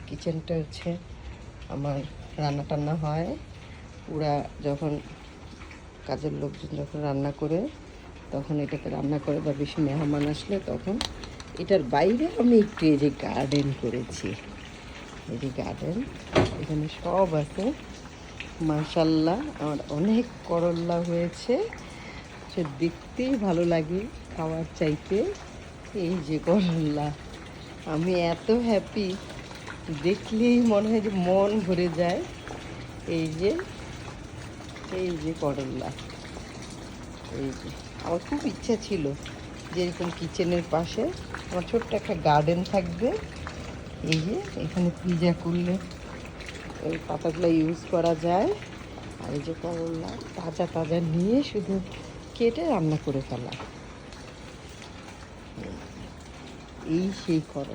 কিচেনটা হচ্ছে আমার রান্না টান্না হয়। ওরা যখন কাজের লোকজন যখন রান্না করে তখন এটাতে রান্না করে, বা বেশি মেহমান আসলে তখন এটার বাইরে আমি একটু এই যে গার্ডেন করেছি। এই যে গার্ডেন, এখানে সব আছে মাশাল্লাহ। আমার অনেক করল্লা হয়েছে, সে দেখতেই ভালো লাগে খাওয়ার চাইতে। এই যে করল্লা, আমি এত হ্যাপি, দেখলেই মনে হয় যে মন ভরে যায়। এই যে করল্লা, এই যে আমার খুব ইচ্ছা ছিল যে এরকম কিচেনের পাশে আমার ছোট্ট একটা গার্ডেন থাকবে। এই যে এখানে পিজা করলে ওই পাতাগুলো ইউজ করা যায়। আর এই যে করল্লা তাজা তাজা নিয়ে শুধু কেটে রান্না করে ফেলা, এই সেই করল্লা।